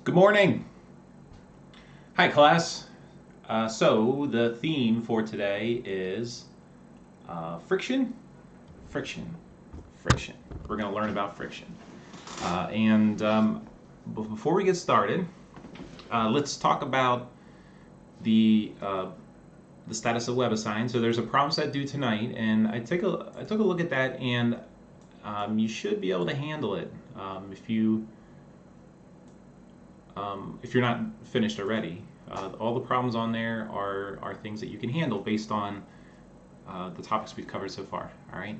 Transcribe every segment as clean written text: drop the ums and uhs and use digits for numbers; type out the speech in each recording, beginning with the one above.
Good morning. Hi, class. So the theme for today is friction, friction, friction. We're going to learn about friction. Before we get started, let's talk about the status of web assign. So there's a problem set due tonight, and I took a look at that, and you should be able to handle it if you're not finished already. All the problems on there are things that you can handle based on the topics we've covered so far. All right.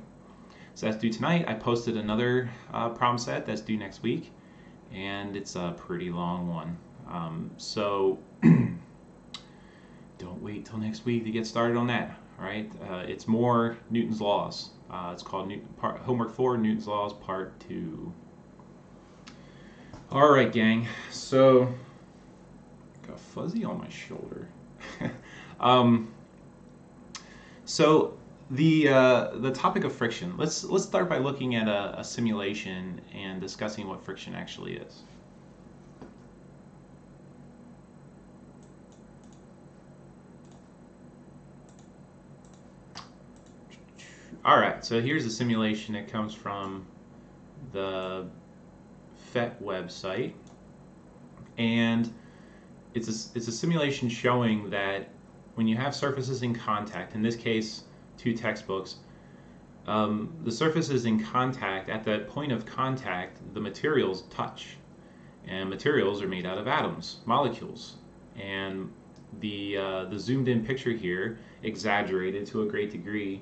So that's due tonight. I posted another problem set that's due next week, and it's a pretty long one. So don't wait till next week to get started on that. All right. It's more Newton's laws. It's called Homework 4, Newton's Laws, Part 2. All right, gang. So got fuzzy on my shoulder. So the topic of friction. Let's start by looking at a simulation and discussing what friction actually is. All right. So here's a simulation that comes from the PHYS website, and it's a simulation showing that when you have surfaces in contact, in this case, two textbooks, the surfaces in contact, at that point of contact, the materials touch. And materials are made out of atoms, molecules. And the zoomed in picture here, exaggerated to a great degree,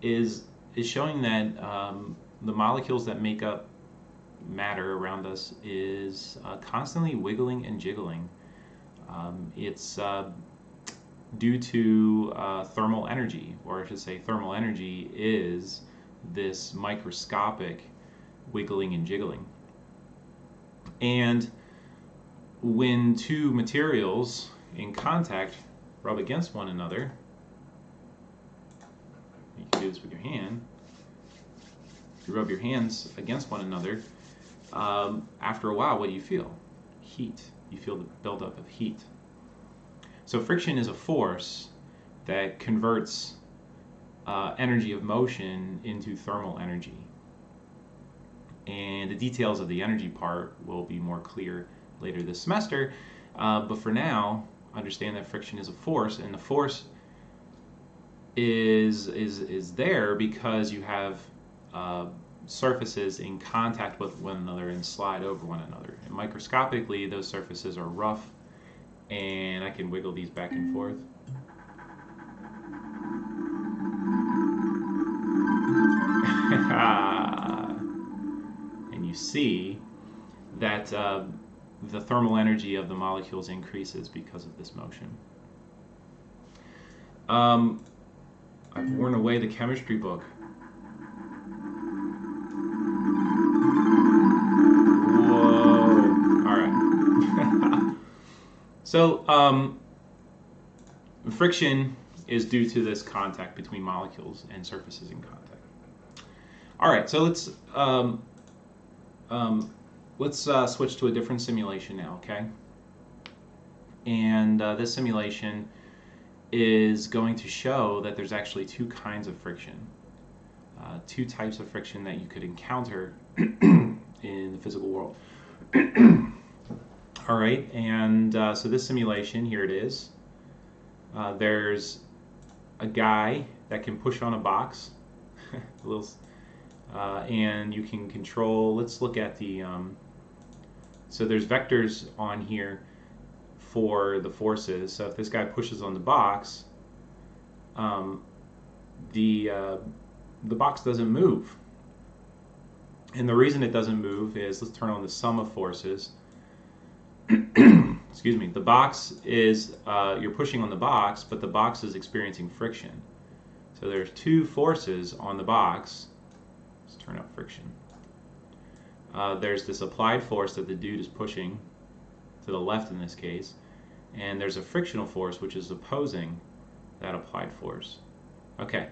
is showing that the molecules that make up matter around us is constantly wiggling and jiggling. It's due to thermal energy, or I should say thermal energy is this microscopic wiggling and jiggling. And when two materials in contact rub against one another, you can do this with your hand, if you rub your hands against one another, after a while, what do you feel? Heat. You feel the buildup of heat. So friction is a force that converts energy of motion into thermal energy. And the details of the energy part will be more clear later this semester. But for now, understand that friction is a force, and the force is there because you have surfaces in contact with one another and slide over one another. And microscopically, those surfaces are rough, and I can wiggle these back and forth. And you see that the thermal energy of the molecules increases because of this motion. I've worn away the chemistry book. So friction is due to this contact between molecules and surfaces in contact. All right, so let's switch to a different simulation now, okay? And this simulation is going to show that there's actually two kinds of friction, two types of friction that you could encounter in the physical world. All right, and so this simulation, here it is. There's a guy that can push on a box, and you can control. Let's look at the. So there's vectors on here for the forces. So if this guy pushes on the box, the box doesn't move. And the reason it doesn't move is, let's turn on the sum of forces. Excuse me. The box is, you're pushing on the box, but the box is experiencing friction. So there's two forces on the box. Let's turn up friction. There's this applied force that the dude is pushing to the left in this case, and there's a frictional force which is opposing that applied force. Okay,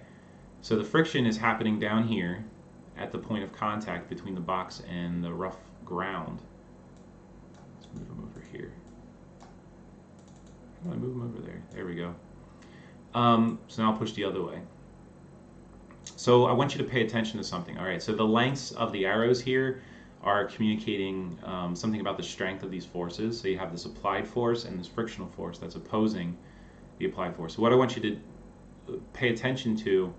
so the friction is happening down here at the point of contact between the box and the rough ground. Let's move him over here. How do I move them over there? There we go. So now I'll push the other way. So I want you to pay attention to something. All right, so the lengths of the arrows here are communicating something about the strength of these forces. So you have this applied force and this frictional force that's opposing the applied force. So what I want you to pay attention to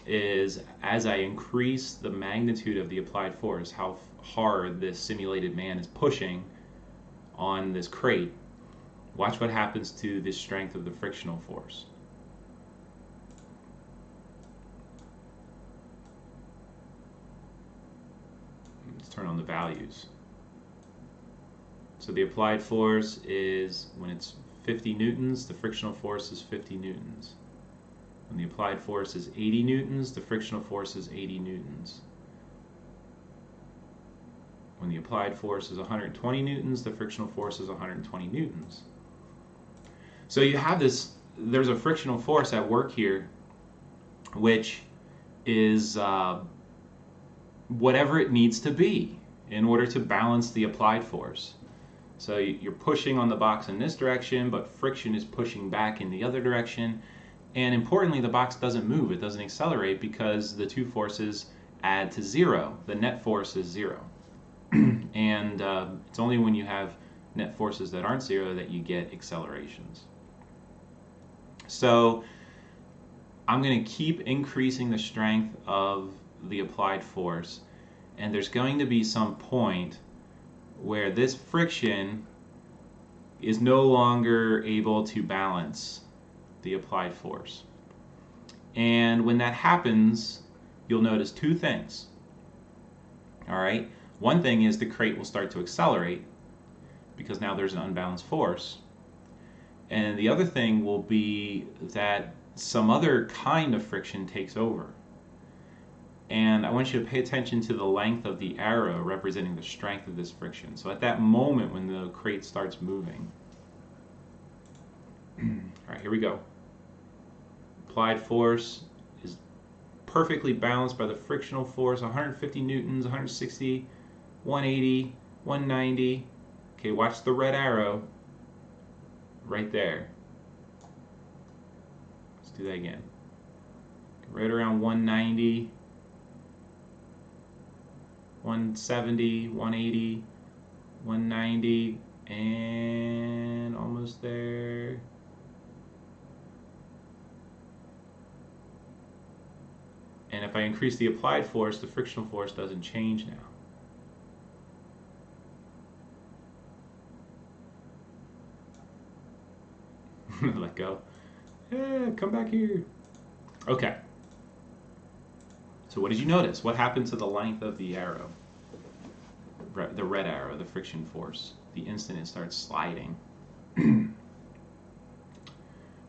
is, as I increase the magnitude of the applied force, how hard this simulated man is pushing on this crate. Watch what happens to the strength of the frictional force. Let's turn on the values. So the applied force is, when it's 50 newtons, the frictional force is 50 newtons. When the applied force is 80 newtons, the frictional force is 80 newtons. When the applied force is 120 newtons, the frictional force is 120 newtons. So you have this, there's a frictional force at work here, which is whatever it needs to be in order to balance the applied force. So you're pushing on the box in this direction, but friction is pushing back in the other direction. And importantly, the box doesn't move, it doesn't accelerate, because the two forces add to zero. The net force is zero. And it's only when you have net forces that aren't zero that you get accelerations. So I'm going to keep increasing the strength of the applied force, and there's going to be some point where this friction is no longer able to balance the applied force. And when that happens, you'll notice two things. All right, one thing is the crate will start to accelerate because now there's an unbalanced force. And the other thing will be that some other kind of friction takes over. And I want you to pay attention to the length of the arrow representing the strength of this friction. So at that moment when the crate starts moving. All right, here we go. Applied force is perfectly balanced by the frictional force, 150 newtons, 160, 180, 190. Okay, watch the red arrow right there. Let's do that again. Right around 190, 170, 180, 190, and almost there. And if I increase the applied force, the frictional force doesn't change now. Let go. Yeah, come back here. Okay. So what did you notice? What happened to the length of the arrow? The red arrow, the friction force. The instant it starts sliding.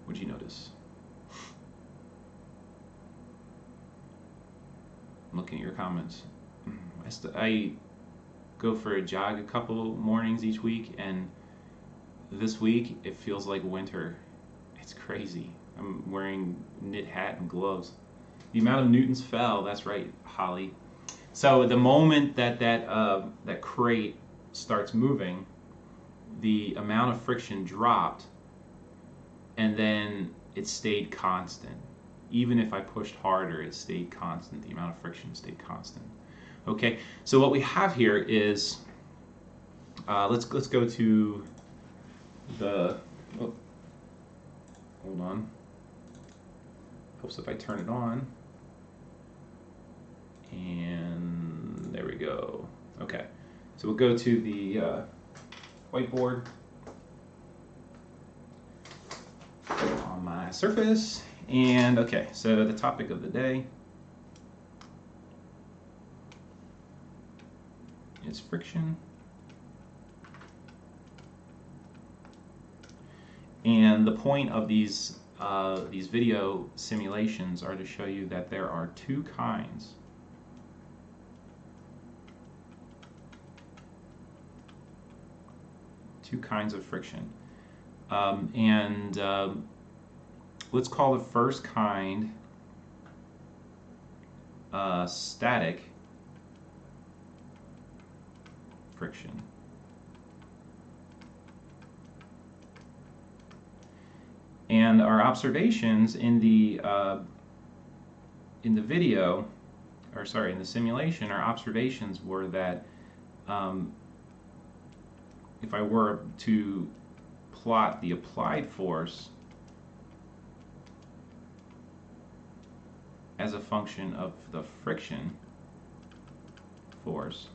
What did you notice? I'm looking at your comments. I go for a jog a couple mornings each week, and this week it feels like winter. It's crazy. I'm wearing knit hat and gloves. The amount of newtons fell. That's right, Holly. So the moment that that crate starts moving, the amount of friction dropped, and then it stayed constant. Even if I pushed harder, it stayed constant. The amount of friction stayed constant. Okay, so what we have here is, let's go to the, oh, hold on. Helps if I turn it on. And there we go. Okay, so we'll go to the whiteboard on my Surface. And okay, so the topic of the day is friction. And the point of these video simulations are to show you that there are two kinds of friction. Let's call the first kind static friction. And our observations in the video, or sorry, in the simulation, our observations were that if I were to plot the applied force as a function of the friction force,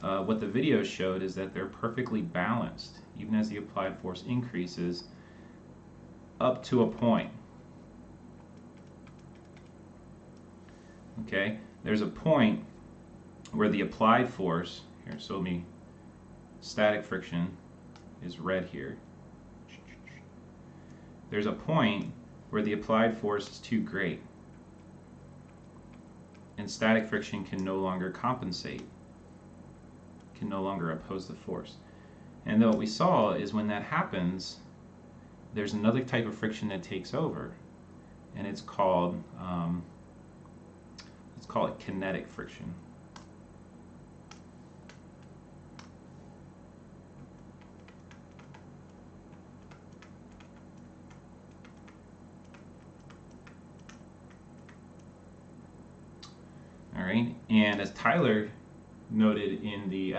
what the video showed is that they're perfectly balanced, even as the applied force increases up to a point. Okay, there's a point where the applied force, here, so static friction is red here. There's a point where the applied force is too great, and static friction can no longer compensate, can no longer oppose the force. And what we saw is when that happens, there's another type of friction that takes over, and it's called let's call it kinetic friction. All right, and as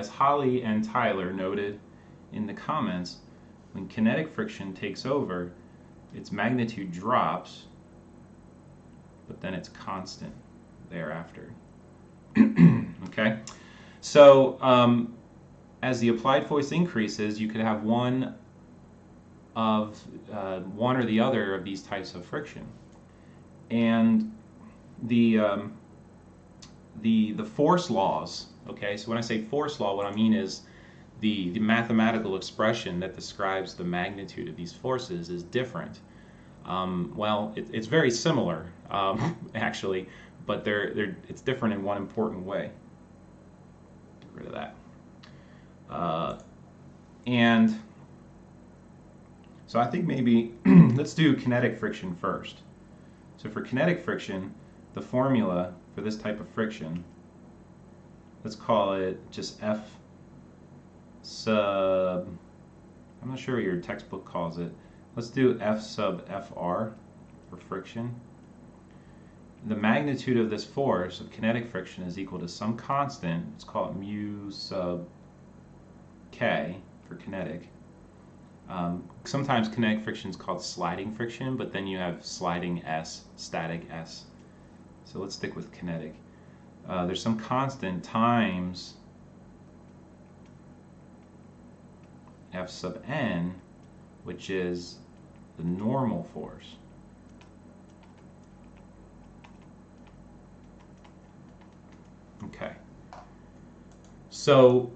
Holly and Tyler noted in the comments, when kinetic friction takes over, its magnitude drops, but then it's constant thereafter. Okay, so as the applied force increases, you could have one or the other of these types of friction, and the force laws. Okay, so when I say force law, what I mean is the mathematical expression that describes the magnitude of these forces is different. Well, it's very similar, actually, but it's different in one important way. Get rid of that. And so I think maybe let's do kinetic friction first. So for kinetic friction, the formula for this type of friction, let's call it just F sub, I'm not sure what your textbook calls it. Let's do F sub FR for friction. The magnitude of this force of kinetic friction is equal to some constant. Let's call it mu sub K for kinetic. Sometimes kinetic friction is called sliding friction, but then you have sliding S, static S. So let's stick with kinetic. There's some constant times F sub n, which is the normal force. Okay. So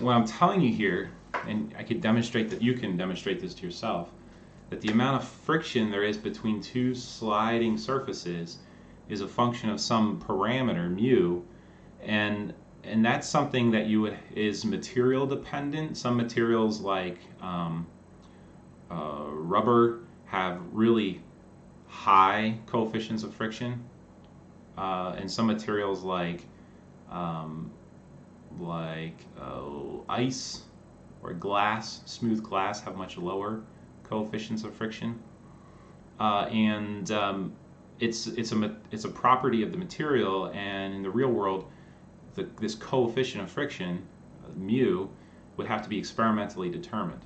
what I'm telling you here, and I could demonstrate that, you can demonstrate this to yourself, that the amount of friction there is between two sliding surfaces is a function of some parameter, mu, and that's something that is material dependent. Some materials like rubber have really high coefficients of friction, and some materials like ice or glass, smooth glass, have much lower coefficients of friction, it's a property of the material, and in the real world, this coefficient of friction, mu, would have to be experimentally determined.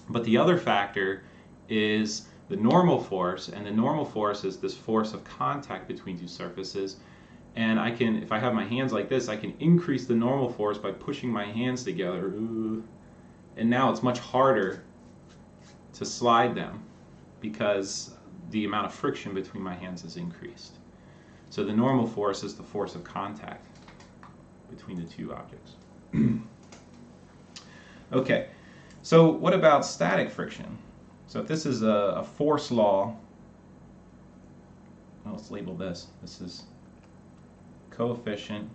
But the other factor is the normal force, and the normal force is this force of contact between two surfaces. And I can, if I have my hands like this, I can increase the normal force by pushing my hands together. Ooh. And now it's much harder to slide them because the amount of friction between my hands is increased. So the normal force is the force of contact between the two objects. Okay, so what about static friction? So if this is a force law, well, let's label this. This is coefficient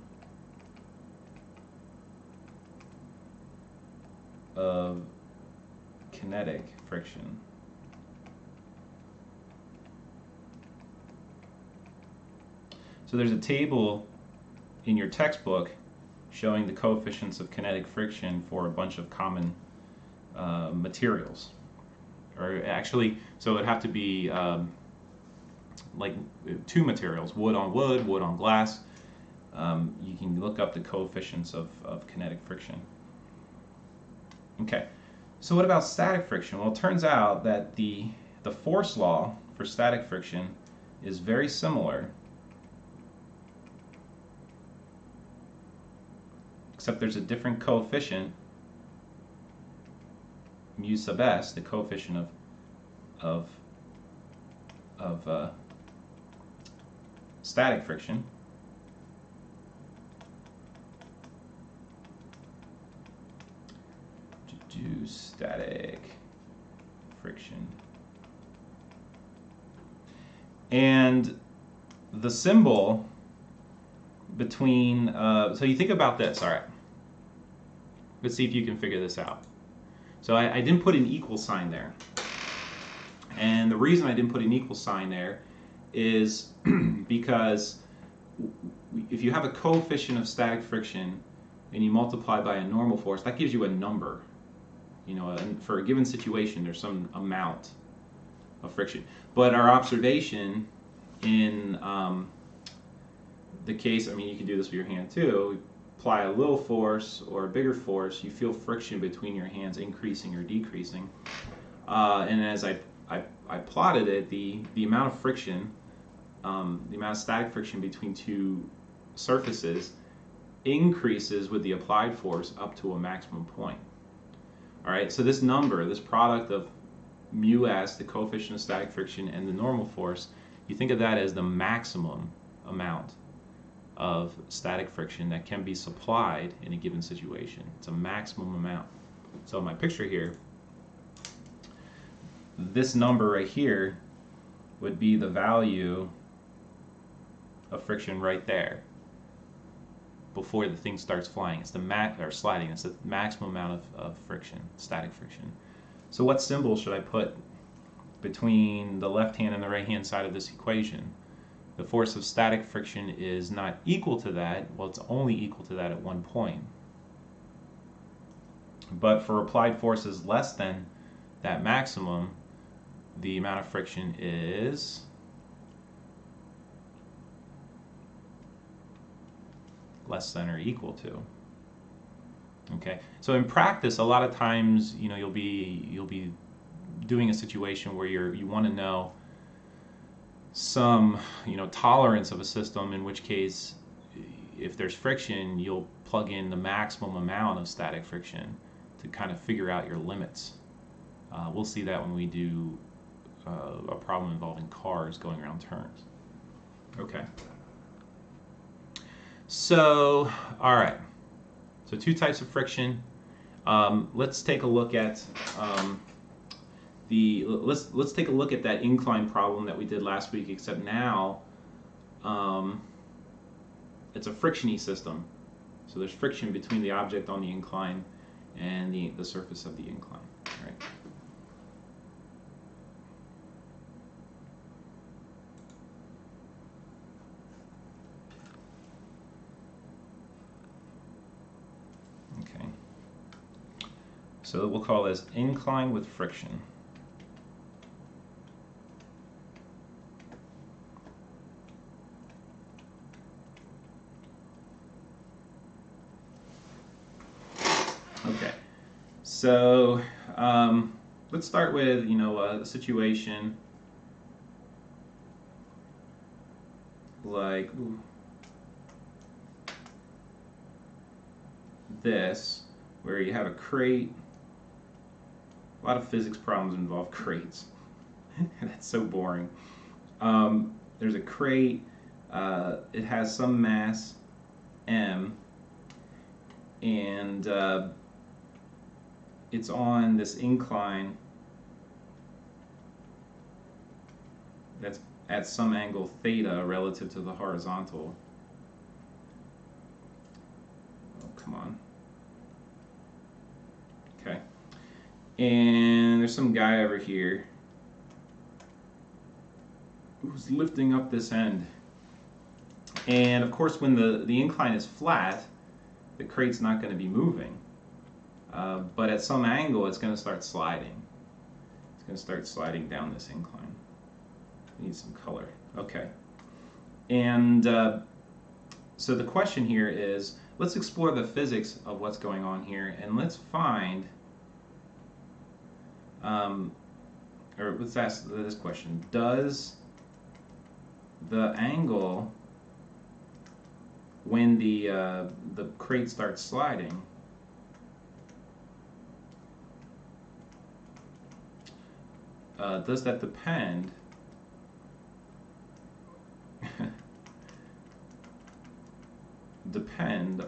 of kinetic friction. So there's a table in your textbook showing the coefficients of kinetic friction for a bunch of common materials. or actually, so it'd have to be like two materials, wood on wood, wood on glass. You can look up the coefficients of kinetic friction. Okay, so what about static friction? Well, it turns out that the force law for static friction is very similar, except there's a different coefficient, mu sub s, the coefficient of static friction. To do static friction. And the symbol between, so you think about this, all right. Let's see if you can figure this out. So I didn't put an equal sign there. And the reason I didn't put an equal sign there is because if you have a coefficient of static friction and you multiply by a normal force, that gives you a number. You know, and for a given situation, there's some amount of friction. But our observation in the case, I mean, you can do this with your hand too. Apply a little force or a bigger force, you feel friction between your hands increasing or decreasing. And as I plotted it, the amount of friction, the amount of static friction between two surfaces increases with the applied force up to a maximum point. All right, so this number, this product of mu s, the coefficient of static friction, and the normal force, you think of that as the maximum amount of static friction that can be supplied in a given situation. It's a maximum amount. So in my picture here, this number right here would be the value of friction right there before the thing starts flying. It's the or sliding. It's the maximum amount of friction, static friction. So what symbol should I put between the left hand and the right hand side of this equation? The force of static friction is not equal to that. Well, it's only equal to that at one point. But for applied forces less than that maximum, the amount of friction is less than or equal to. Okay, so in practice, a lot of times, you know, you'll be doing a situation where you want to know some, you know, tolerance of a system, in which case, if there's friction, you'll plug in the maximum amount of static friction to kind of figure out your limits. We'll see that when we do a problem involving cars going around turns. Okay. So, all right. So two types of friction. Let's take a look at let's take a look at that incline problem that we did last week, except now it's a frictiony system. So there's friction between the object on the incline and the surface of the incline. All right. Okay. So we'll call this incline with friction. Okay, so let's start with, you know, a situation like this, where you have a crate. A lot of physics problems involve crates. That's so boring. There's a crate. It has some mass, m, and it's on this incline that's at some angle theta relative to the horizontal. Oh, come on. Okay. And there's some guy over here who's lifting up this end. And of course, when the incline is flat, the crate's not going to be moving. But at some angle, it's going to start sliding. It's going to start sliding down this incline. I need some color. Okay. And so the question here is, let's explore the physics of what's going on here, and let's find, or let's ask this question: does the angle when the crate starts sliding does that depend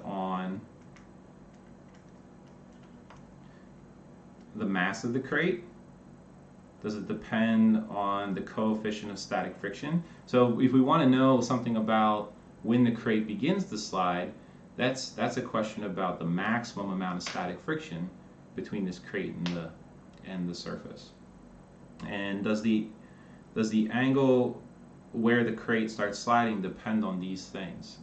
on the mass of the crate? Does it depend on the coefficient of static friction? So if we want to know something about when the crate begins to slide, that's a question about the maximum amount of static friction between this crate and the surface. And does the angle where the crate starts sliding depend on these things?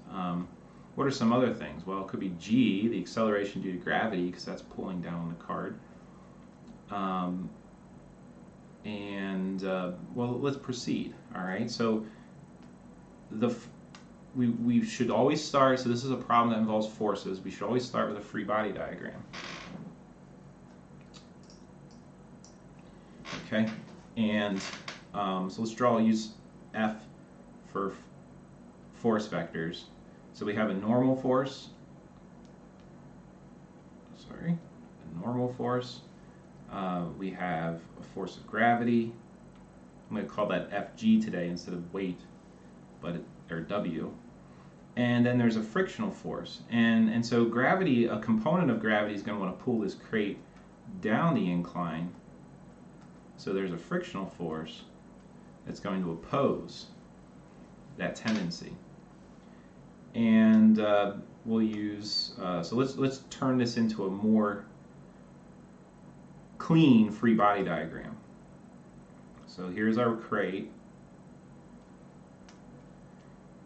What are some other things? Well, it could be g, the acceleration due to gravity, because that's pulling down the card. Well, let's proceed. All right. So we should always start. So this is a problem that involves forces. We should always start with a free body diagram. Okay. And so let's use F for force vectors. So we have a normal force. Sorry, a normal force. We have a force of gravity. I'm going to call that Fg today instead of weight, or W. And then there's a frictional force. And so gravity, a component of gravity is going to want to pull this crate down the incline. So there's a frictional force that's going to oppose that tendency. And we'll use, so let's turn this into a more clean free body diagram. So here's our crate.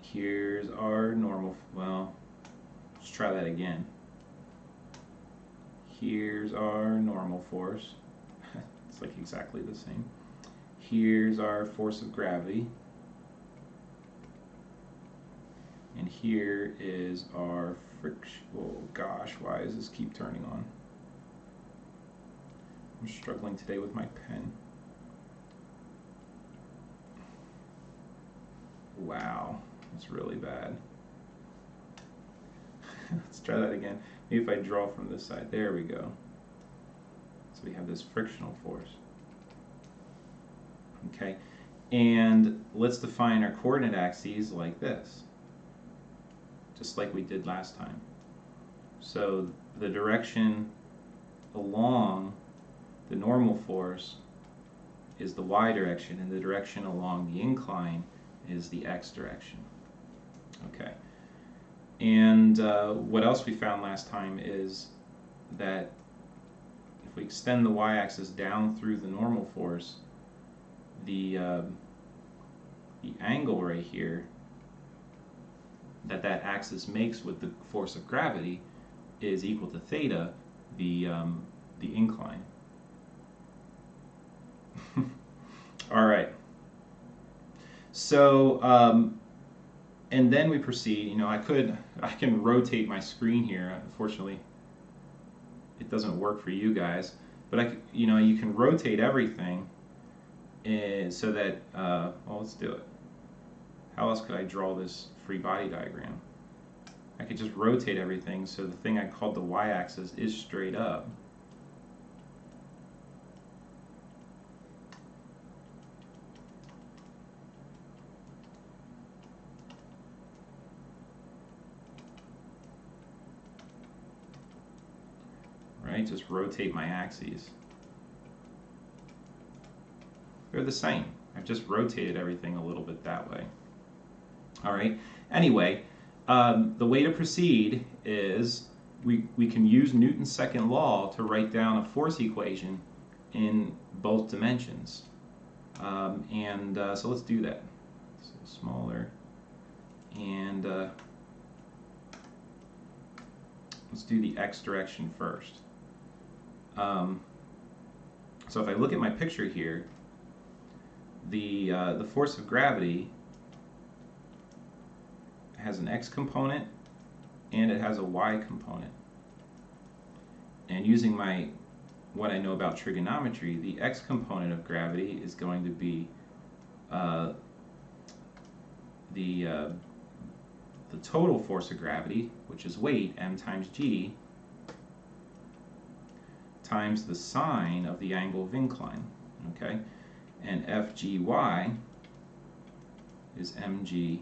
Here's our normal, well, let's try that again. Here's our normal force. It's like exactly the same. Here's our force of gravity. And here is our friction. Oh gosh, why does this keep turning on? I'm struggling today with my pen. Wow, that's really bad. Let's try that again. Maybe if I draw from this side. There we go. So we have this frictional force. Okay, and let's define our coordinate axes like this, just like we did last time. So the direction along the normal force is the y direction, and the direction along the incline is the x direction. Okay. And what else we found last time is that if we extend the y-axis down through the normal force, the angle right here that axis makes with the force of gravity is equal to theta, the incline. All right. So and then we proceed. You know, I can rotate my screen here. Unfortunately, it doesn't work for you guys. But you know, you can rotate everything, so that well, let's do it. How else could I draw this free body diagram? I could just rotate everything so the thing I called the y-axis is straight up. Right? Just rotate my axes. They're the same. I've just rotated everything a little bit that way. All right. Anyway, the way to proceed is we can use Newton's second law to write down a force equation in both dimensions. So let's do that. So smaller, and let's do the x direction first. So if I look at my picture here, the force of gravity has an x component and it has a y component. And using what I know about trigonometry, the x component of gravity is going to be the total force of gravity, which is weight, m times g, times the sine of the angle of incline, okay? And FGY is mg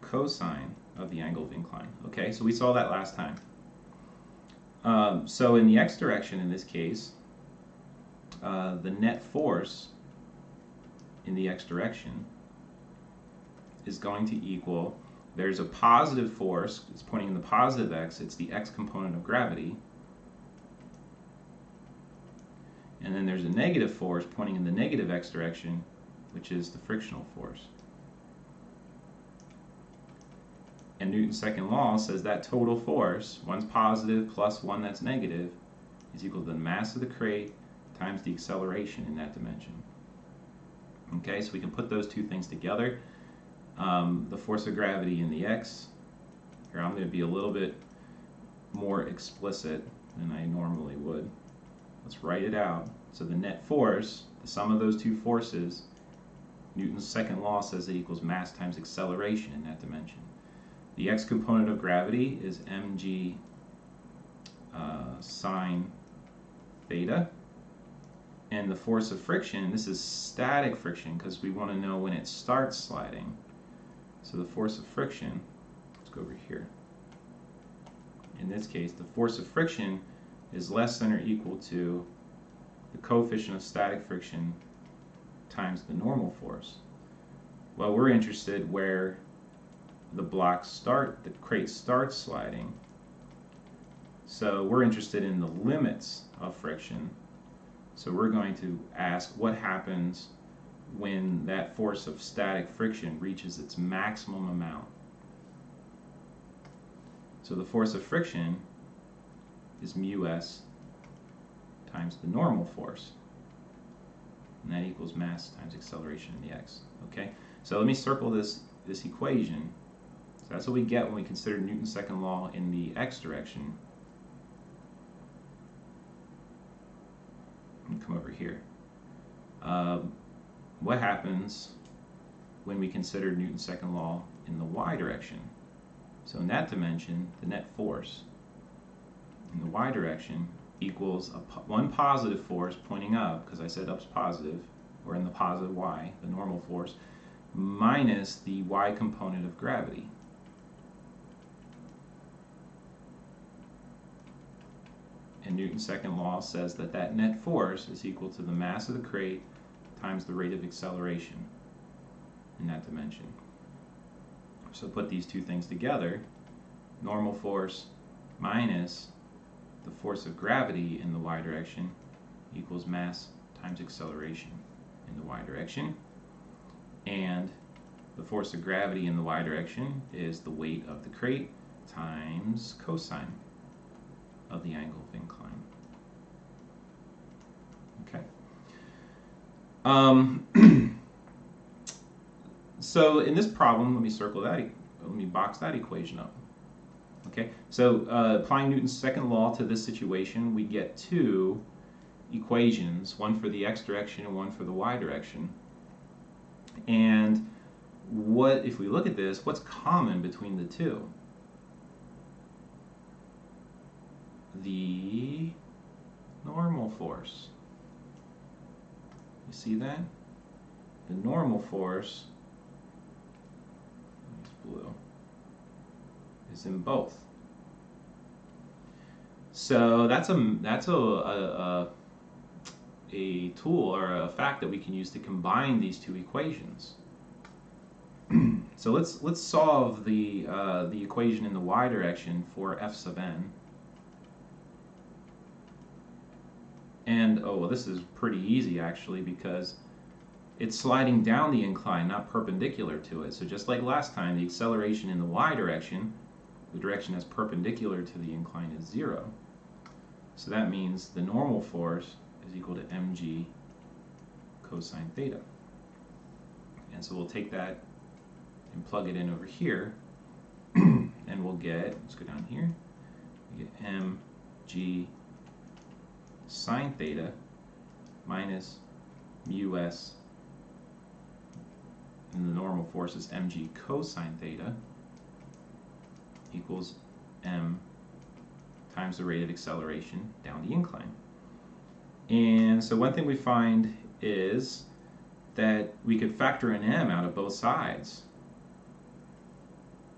cosine of the angle of incline, okay? So we saw that last time. So in the x direction, in this case, the net force in the x direction is going to equal, there's a positive force, it's pointing in the positive x, it's the x component of gravity, and then there's a negative force pointing in the negative x direction, which is the frictional force. And Newton's second law says that total force, one's positive plus one that's negative, is equal to the mass of the crate times the acceleration in that dimension. Okay, so we can put those two things together. The force of gravity in the x, here I'm going to be a little bit more explicit than I normally would. Let's write it out. So the net force, the sum of those two forces, Newton's second law says it equals mass times acceleration in that dimension. The x component of gravity is mg sine theta. And the force of friction, this is static friction because we want to know when it starts sliding. So the force of friction, let's go over here. In this case, the force of friction is less than or equal to the coefficient of static friction times the normal force. Well, we're interested where the crate starts sliding. So we're interested in the limits of friction. So we're going to ask what happens when that force of static friction reaches its maximum amount. So the force of friction is mu s times the normal force. And that equals mass times acceleration in the x. Okay? So let me circle this equation. So that's what we get when we consider Newton's second law in the x direction. And come over here. What happens when we consider Newton's second law in the y direction? So in that dimension, the net force in the y direction equals one positive force pointing up, because I said up's positive, or in the positive y, the normal force, minus the y component of gravity. And Newton's second law says that that net force is equal to the mass of the crate times the rate of acceleration in that dimension. So put these two things together, normal force minus the force of gravity in the y direction equals mass times acceleration in the y direction. And the force of gravity in the y direction is the weight of the crate times cosine of the angle of incline. Okay. So in this problem, let me box that equation up. Okay, so applying Newton's second law to this situation, we get two equations, one for the x direction and one for the y direction. And if we look at this, what's common between the two? The normal force. You see that? The normal force, it's blue, is in both. So that's a tool or a fact that we can use to combine these two equations. So let's solve the equation in the y direction for f sub n. And oh well, this is pretty easy actually because it's sliding down the incline, not perpendicular to it. So just like last time, the acceleration in the y direction, the direction that's perpendicular to the incline, is 0. So that means the normal force is equal to mg cosine theta. And so we'll take that and plug it in over here, and we'll get, let's go down here, we get mg sine theta minus mu s, and the normal force is mg cosine theta, equals m times the rate of acceleration down the incline. And so one thing we find is that we could factor an m out of both sides.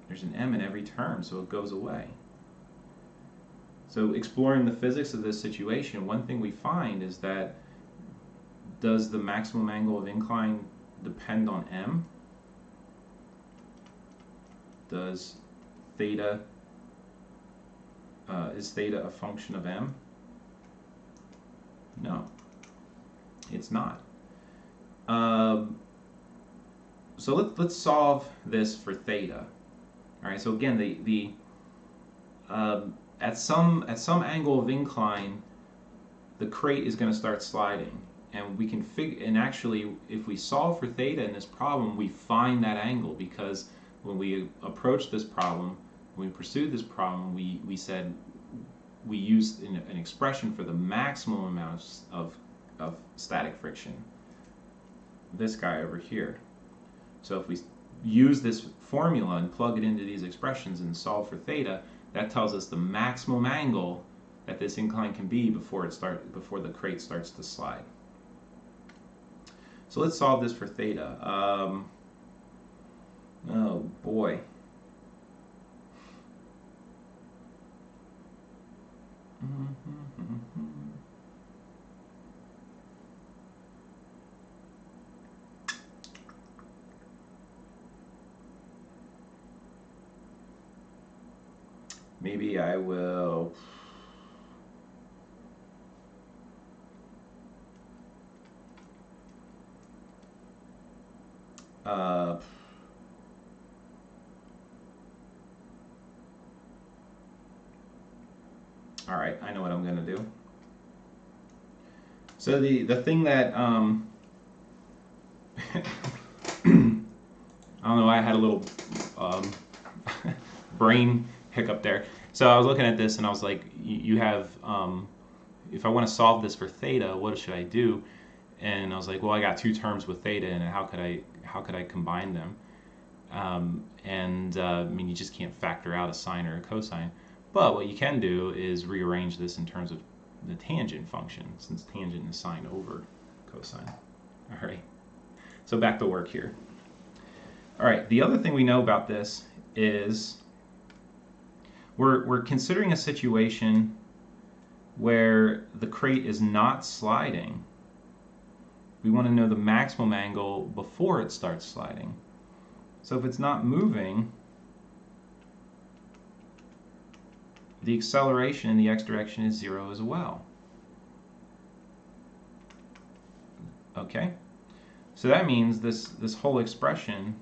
There's an m in every term, so it goes away. So exploring the physics of this situation, one thing we find is that, does the maximum angle of incline depend on m? Does theta, is theta a function of m? No, it's not. So let's solve this for theta. All right. So again, at some angle of incline, the crate is going to start sliding, and we can figure. And actually, if we solve for theta in this problem, we find that angle, because when we approached this problem, when we pursued this problem, we said we used an expression for the maximum amount of static friction. This guy over here. So if we use this formula and plug it into these expressions and solve for theta, that tells us the maximum angle that this incline can be before the crate starts to slide. So let's solve this for theta. Oh boy. Maybe I will all right, I know what I'm going to do. So the thing that I don't know, I had a little brain hiccup there. So I was looking at this and I was like, you have, if I want to solve this for theta, what should I do? And I was like, well, I got two terms with theta, and how could I combine them? I mean, you just can't factor out a sine or a cosine. But what you can do is rearrange this in terms of the tangent function, since tangent is sine over cosine. All right. So back to work here. All right. The other thing we know about this is we're considering a situation where the crate is not sliding. We want to know the maximum angle before it starts sliding. So if it's not moving, the acceleration in the x direction is 0 as well. Okay? So that means this whole expression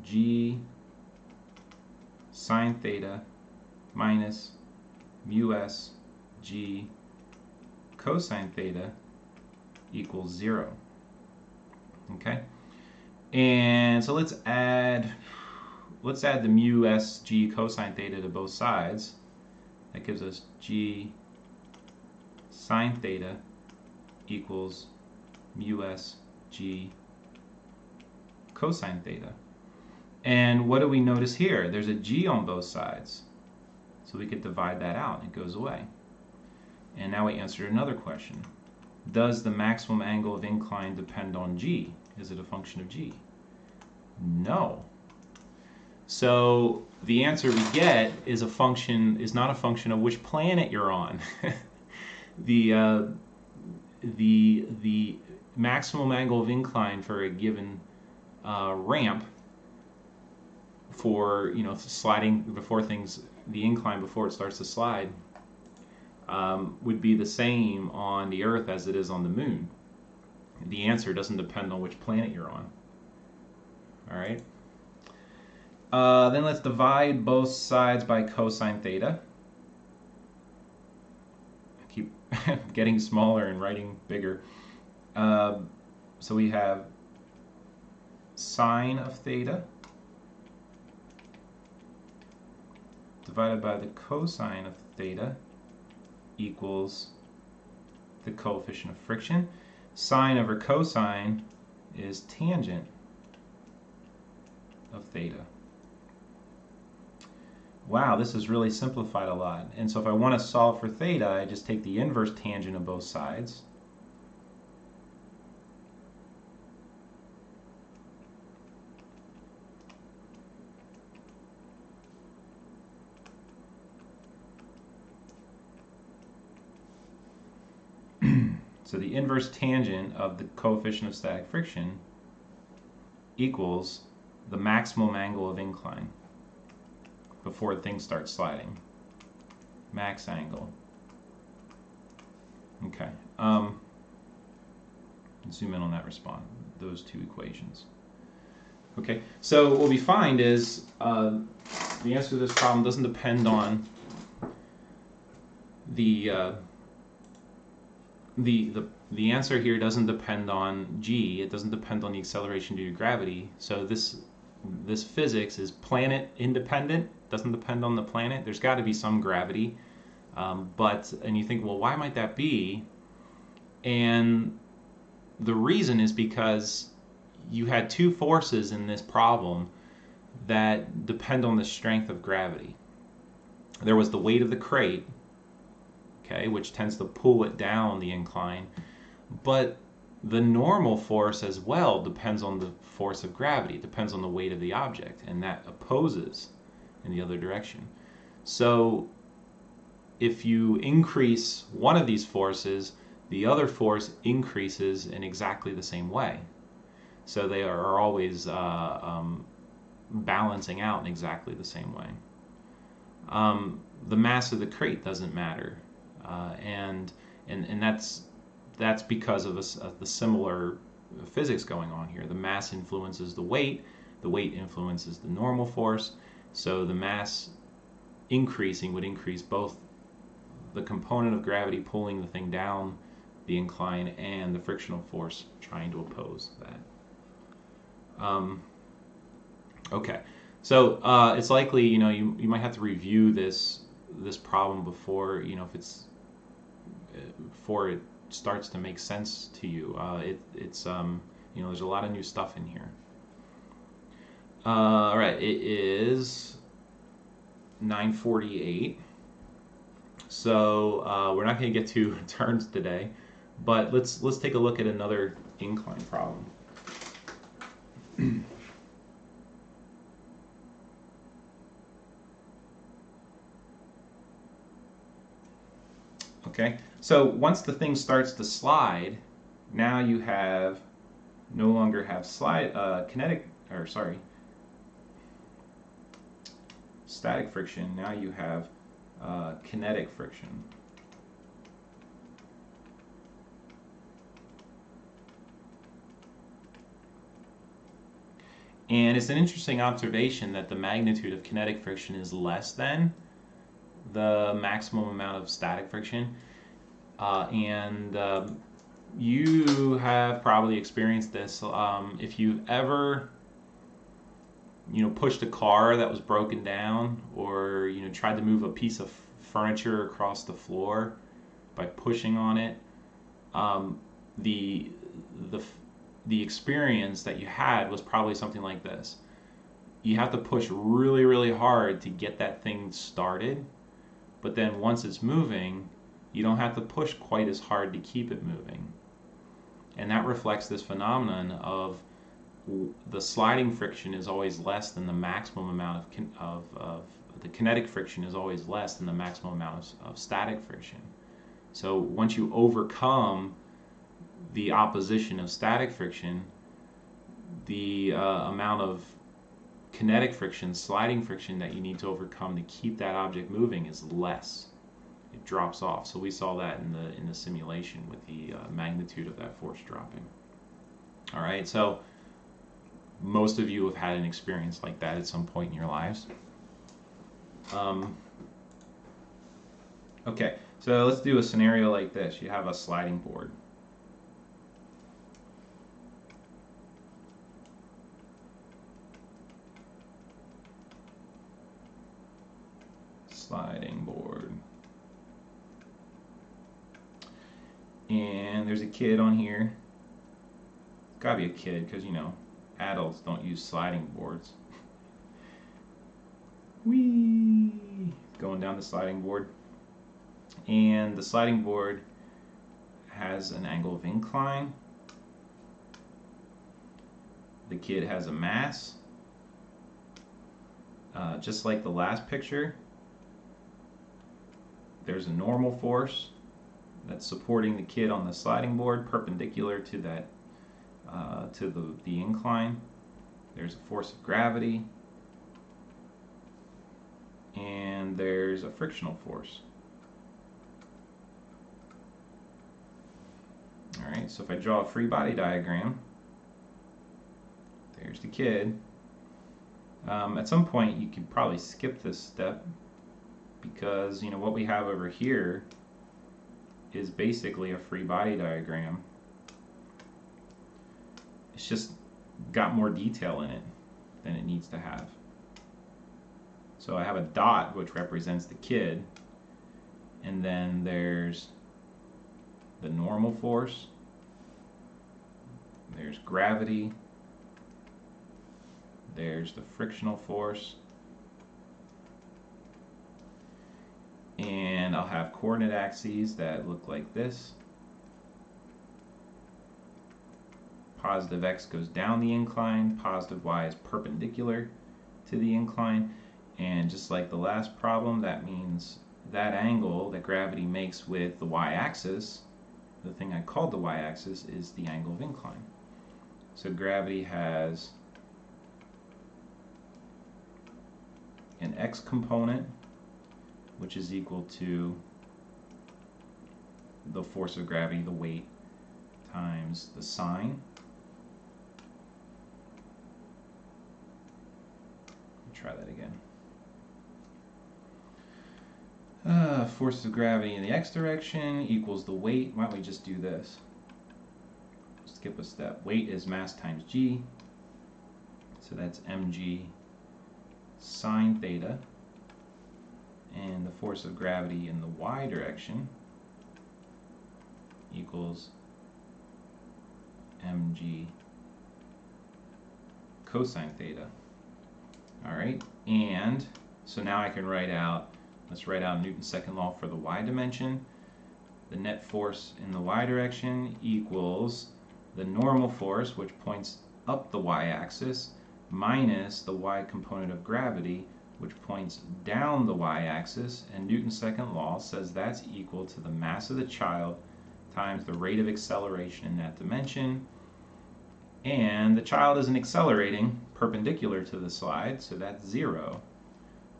g sine theta minus mu s g cosine theta equals 0. Okay? And so let's add the mu s g cosine theta to both sides. That gives us g sine theta equals mu s g cosine theta. And what do we notice here? There's a g on both sides. So we could divide that out and it goes away. And now we answered another question. Does the maximum angle of incline depend on g? Is it a function of g? No. So the answer we get is not a function of which planet you're on. The maximum angle of incline for a given ramp for sliding before the incline before it starts to slide would be the same on the Earth as it is on the Moon. The answer doesn't depend on which planet you're on. All right. Then let's divide both sides by cosine theta. getting smaller and writing bigger. So we have sine of theta divided by the cosine of theta equals the coefficient of friction. Sine over cosine is tangent of theta. Wow, this is really simplified a lot. And so if I want to solve for theta, I just take the inverse tangent of both sides. So the inverse tangent of the coefficient of static friction equals the maximum angle of incline before things start sliding. Max angle. Okay. Zoom in on that response, those two equations. Okay, so what we find is the answer to this problem doesn't depend on the answer here doesn't depend on g. It doesn't depend on the acceleration due to gravity. So this physics is planet independent. Doesn't depend on the planet. There's got to be some gravity, and you think, well, why might that be? And the reason is because you had two forces in this problem that depend on the strength of gravity. There was the weight of the crate, okay, which tends to pull it down the incline, but the normal force as well depends on the force of gravity. It depends on the weight of the object, and that opposes in the other direction. So if you increase one of these forces, the other force increases in exactly the same way. So they are always balancing out in exactly the same way. The mass of the crate doesn't matter, and that's because of the similar physics going on here. The mass influences the weight influences the normal force, so the mass increasing would increase both the component of gravity pulling the thing down the incline and the frictional force trying to oppose that. Okay, so it's likely you might have to review this problem before before it starts to make sense to you. There's a lot of new stuff in here. All right, it is 9:48. So we're not going to get to turns today, but let's take a look at another incline problem. Okay, so once the thing starts to slide, now you no longer have static friction. Now you have kinetic friction. And it's an interesting observation that the magnitude of kinetic friction is less than the maximum amount of static friction. You have probably experienced this. If you've ever pushed a car that was broken down, or tried to move a piece of furniture across the floor by pushing on it, the experience that you had was probably something like this. You have to push really, really hard to get that thing started, but then once it's moving, you don't have to push quite as hard to keep it moving. And that reflects this phenomenon of the sliding friction is always less than the maximum amount of the kinetic friction is always less than the maximum amount of static friction. So once you overcome the opposition of static friction, the amount of kinetic friction, sliding friction that you need to overcome to keep that object moving is less. It drops off. So we saw that in the simulation with the magnitude of that force dropping. All right, so most of you have had an experience like that at some point in your lives. Okay, So let's do a scenario like this. You have a sliding board. Sliding board. And there's a kid on here. It's gotta be a kid because, you know, adults don't use sliding boards. Whee! Going down the sliding board. And the sliding board has an angle of incline. The kid has a mass. Just like the last picture, there's a normal force that's supporting the kid on the sliding board perpendicular to that to the incline. There's a force of gravity, and there's a frictional force. Alright, so if I draw a free body diagram, there's the kid. At some point you could probably skip this step because, you know, what we have over here is basically a free body diagram. It's just got more detail in it than it needs to have. So I have a dot which represents the kid, and then there's the normal force, there's gravity, there's the frictional force, and I'll have coordinate axes that look like this. Positive x goes down the incline, positive y is perpendicular to the incline, and just like the last problem, that means that angle that gravity makes with the y-axis, the thing I called the y-axis, is the angle of incline. So gravity has an x component, which is equal to the force of gravity, the weight, times the sine. Try that again. Force of gravity in the x direction equals the weight. Why don't we just do this? Skip a step. Weight is mass times g. So that's mg sine theta. And the force of gravity in the y direction equals mg cosine theta. Alright, and so now I can write out, let's write out Newton's second law for the y dimension. The net force in the y direction equals the normal force, which points up the y-axis, minus the y component of gravity, which points down the y-axis, and Newton's second law says that's equal to the mass of the child times the rate of acceleration in that dimension. And the child isn't accelerating perpendicular to the slide, so that's 0,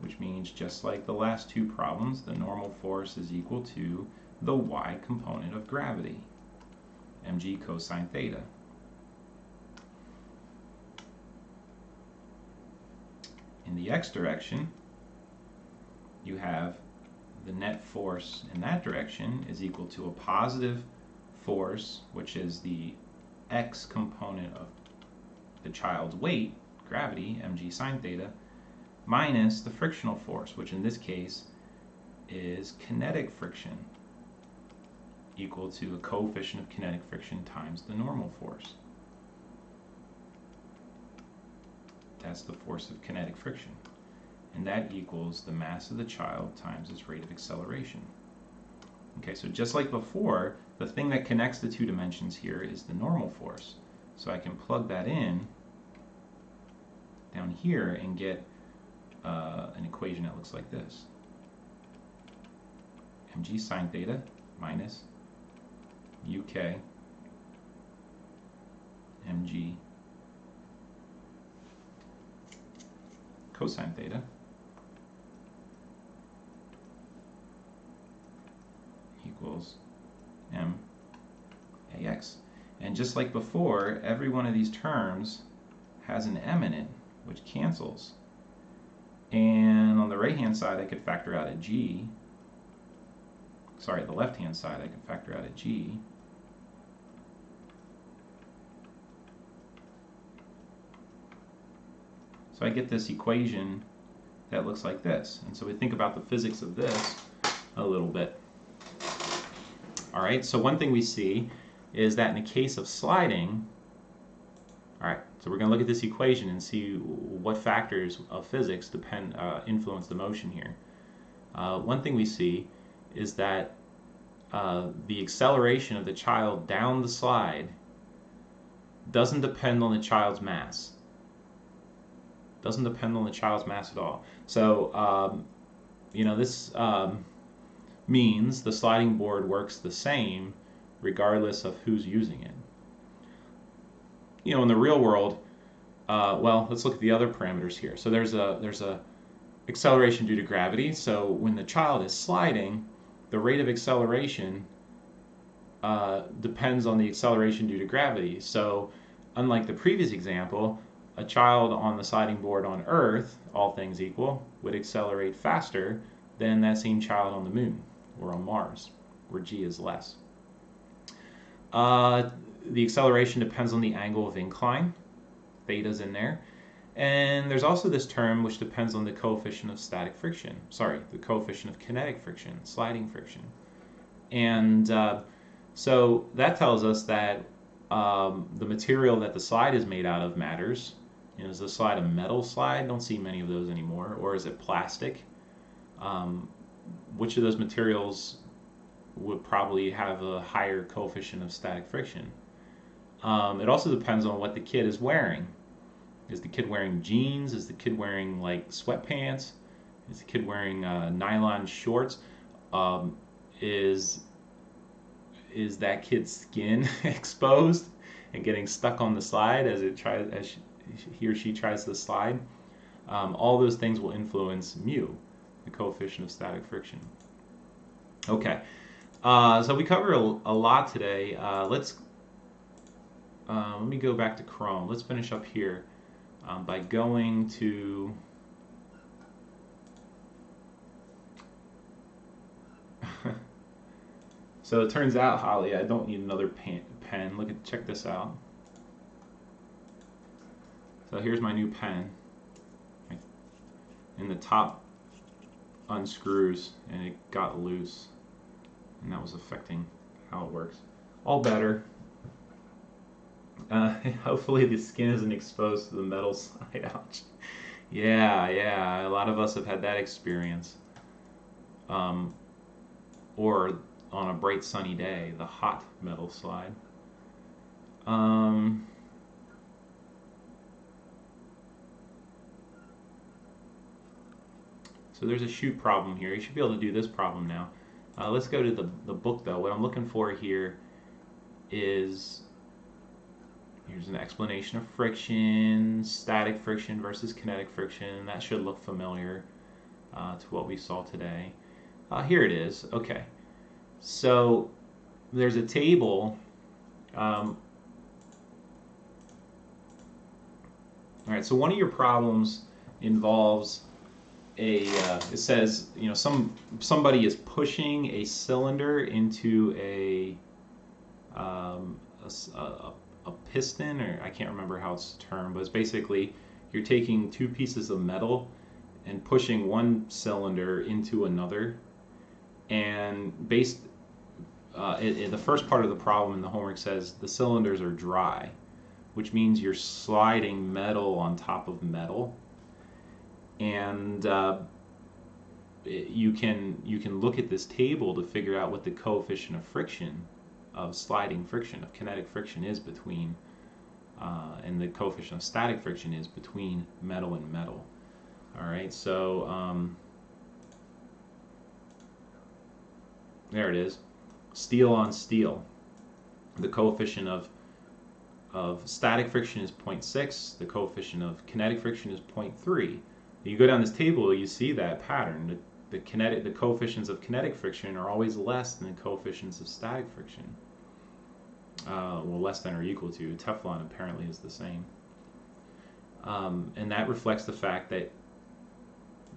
which means just like the last two problems, the normal force is equal to the y component of gravity, mg cosine theta. In the x direction, you have the net force in that direction is equal to a positive force, which is the x component of the child's weight, gravity, mg sine theta, minus the frictional force, which in this case is kinetic friction, equal to a coefficient of kinetic friction times the normal force. That's the force of kinetic friction. And that equals the mass of the child times its rate of acceleration. Okay, so just like before, the thing that connects the two dimensions here is the normal force. So I can plug that in down here and get an equation that looks like this. Mg sine theta minus uk mg cosine theta equals m ax. And just like before, every one of these terms has an m in it, which cancels. And on the right hand side, I could factor out a g. sorry, the left-hand side, I can factor out a g. So I get this equation that looks like this. And so we think about the physics of this a little bit. All right, so one thing we see is that in the case of sliding, all right, so we're going to look at this equation and see what factors of physics influence the motion here. One thing we see is that the acceleration of the child down the slide doesn't depend on the child's mass. Doesn't depend on the child's mass at all. So, this means the sliding board works the same regardless of who's using it. In the real world, well, let's look at the other parameters here. So there's a acceleration due to gravity. So when the child is sliding, the rate of acceleration depends on the acceleration due to gravity. So unlike the previous example, a child on the sliding board on Earth, all things equal, would accelerate faster than that same child on the moon or on Mars, where g is less. The acceleration depends on the angle of incline. Theta's in there. And there's also this term which depends on the coefficient of static friction. Sorry, the coefficient of kinetic friction, sliding friction. And so that tells us that the material that the slide is made out of matters. Is the slide a metal slide? Don't see many of those anymore. Or is it plastic? Which of those materials would probably have a higher coefficient of static friction? It also depends on what the kid is wearing. Is the kid wearing jeans? Is the kid wearing like sweatpants? Is the kid wearing nylon shorts? Is that kid's skin exposed and getting stuck on the slide as he or she tries to slide? All those things will influence mu, the coefficient of static friction. Okay, so we covered a lot today. Let me go back to Chrome. Let's finish up here by going to so it turns out, Holly, I don't need another pen. Check this out. So here's my new pen. And the top unscrews and it got loose. And that was affecting how it works. All better. Hopefully the skin isn't exposed to the metal slide. Ouch. Yeah, a lot of us have had that experience. Or on a bright sunny day, the hot metal slide. So there's a shoot problem here. You should be able to do this problem now. Let's go to the book though. What I'm looking for here is, here's an explanation of friction, static friction versus kinetic friction. That should look familiar to what we saw today. Here it is. Okay. So there's a table. All right. So one of your problems involves it says somebody is pushing a cylinder into a piston, or I can't remember how it's termed, but it's basically you're taking two pieces of metal and pushing one cylinder into another, and the first part of the problem in the homework says the cylinders are dry, which means you're sliding metal on top of metal, and you can look at this table to figure out what the coefficient of friction, of sliding friction, of kinetic friction is between, and the coefficient of static friction is between metal and metal. All right, so there it is, steel on steel. The coefficient of static friction is 0.6. The coefficient of kinetic friction is 0.3. You go down this table, you see that pattern. The coefficients of kinetic friction are always less than the coefficients of static friction. Well, less than or equal to. Teflon apparently is the same. And that reflects the fact that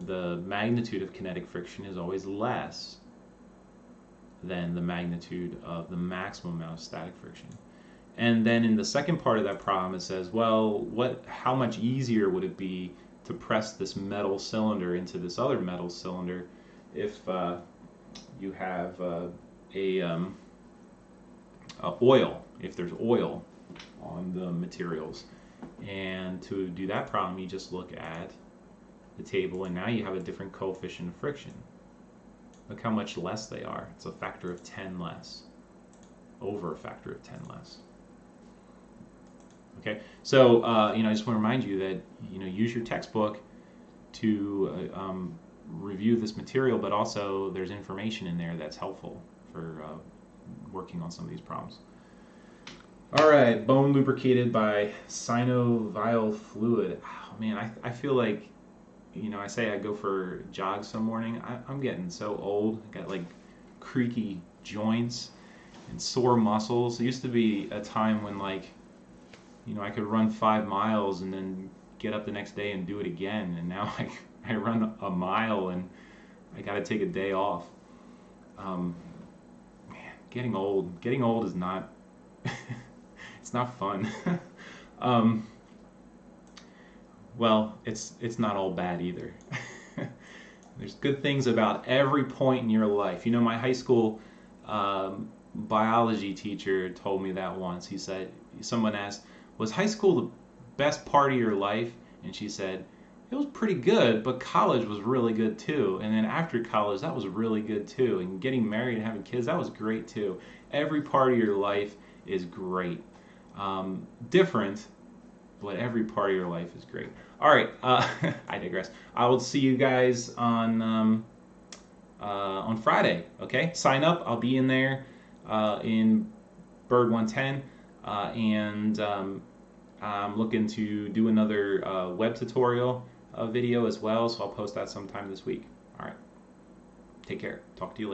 the magnitude of kinetic friction is always less than the magnitude of the maximum amount of static friction. And then in the second part of that problem, it says, well, how much easier would it be to press this metal cylinder into this other metal cylinder if you have oil, if there's oil on the materials. And to do that problem, you just look at the table, and now you have a different coefficient of friction. Look how much less they are. It's a factor of 10 less, over a factor of 10 less. Okay, so I just want to remind you that use your textbook to review this material, but also there's information in there that's helpful for working on some of these problems. All right, bone lubricated by synovial fluid. Oh, man, I feel like, I say I go for jogs some morning. I'm getting so old. I got like creaky joints and sore muscles. There used to be a time when I could run 5 miles and then get up the next day and do it again. And now I run a mile and I got to take a day off. Man, getting old is not, it's not fun. Well, it's not all bad either. There's good things about every point in your life. My high school biology teacher told me that once. He said, someone asked, was high school the best part of your life? And she said, it was pretty good, but college was really good too. And then after college, that was really good too. And getting married and having kids, that was great too. Every part of your life is great. Different, but every part of your life is great. All right, I digress. I will see you guys on Friday. Okay, sign up. I'll be in there in Bird 110, and I'm looking to do another web tutorial video as well. So I'll post that sometime this week. All right, take care. Talk to you later.